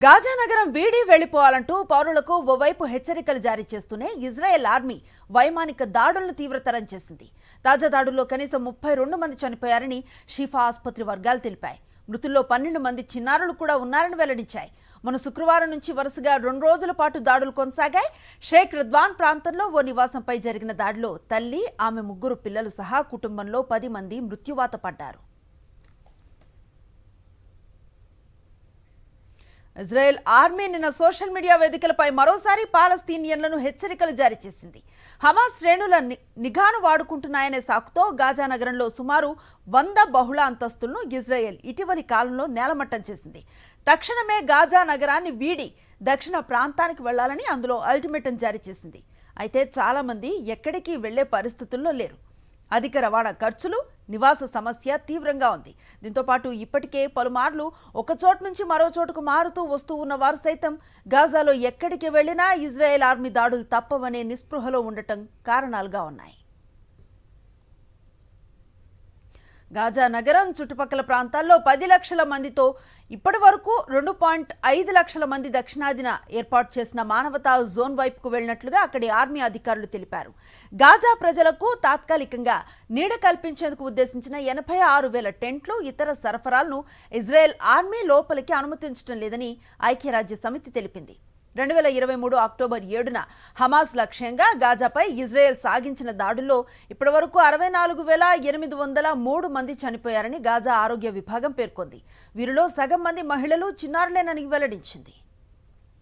Gaza నగరం వీడి వెళ్లిపోవాలంటూ పౌరులకు ఓవైపు హెచ్చరికలు జారీ చేస్తూనే ఇజ్రాయెల్ ఆర్మీ వైమానిక దాడులను తీవ్రతరం చేసింది. తాజా దాడుల్లో కనీసం 32 మంది చనిపోయారని షిఫా ఆసుపత్రి వర్గాలు తెలిపాయి. మృతుల్లో 12 మంది చిన్నారులు కూడా ఉన్నారని వెల్లడించాయి. మొన్న శుక్రవారం నుంచి వరుసగా 2 రోజుల పాటు దాడులు కొనసాగాయి. షేక్ రిద్వాన్ ప్రాంతంలో ఓ నివాసంపై జరిగిన దాడిలో తల్లి, ఆమె 3 పిల్లలు సహా కుటుంబంలో 10 మంది మృత్యువాత పడ్డారు. ఇజ్రాయెల్ ఆర్మీ నిన్న సోషల్ మీడియా వేదికలపై మరోసారి పాలస్తీనియన్లను హెచ్చరికలు జారీ చేసింది. హమాస్ శ్రేణుల నిఘాను వాడుకుంటున్నాయనే సాకుతో గాజా నగరంలో సుమారు 100 బహుళ అంతస్తులను ఇజ్రాయెల్ ఇటీవలి కాలంలో నేలమట్టం చేసింది. తక్షణమే గాజా నగరాన్ని వీడి దక్షిణ ప్రాంతానికి వెళ్లాలని అందులో అల్టిమేటం జారీ చేసింది. అయితే చాలా మంది ఎక్కడికి వెళ్లే పరిస్థితుల్లో లేరు. అధిక రవాణా ఖర్చులు, నివాస సమస్య తీవ్రంగా ఉంది. దీంతో పాటు ఇప్పటికే పలుమార్లు ఒక చోటు నుంచి మరో చోటుకు మారుతూ వస్తూ ఉన్న వారు సైతం గాజాలో ఎక్కడికి వెళ్లినా ఇజ్రాయెల్ ఆర్మీ దాడులు తప్పవనే నిస్పృహలో ఉండటం కారణాలుగా ఉన్నాయి. గాజా నగరం చుట్టుపక్కల ప్రాంతాల్లో 10 లక్షల మందితో ఇప్పటి వరకు 2.5 లక్షల మంది దక్షిణాదిన ఏర్పాటు చేసిన మానవతా జోన్ వైపుకు వెళ్లినట్లుగా అక్కడి ఆర్మీ అధికారులు తెలిపారు. గాజా ప్రజలకు తాత్కాలికంగా నీడ కల్పించేందుకు ఉద్దేశించిన 86,000 టెంట్లు, ఇతర సరఫరాలను ఇజ్రాయెల్ ఆర్మీ లోపలికి అనుమతించడం లేదని ఐక్యరాజ్య సమితి తెలిపింది. 2023 అక్టోబర్ 7న హమాస్ లక్ష్యంగా గాజాపై ఇజ్రాయెల్ సాగించిన దాడుల్లో ఇప్పటివరకు 64,803 మంది చనిపోయారని గాజా ఆరోగ్య విభాగం పేర్కొంది. వీరిలో సగం మంది మహిళలు, చిన్నారులేనని వెల్లడించింది.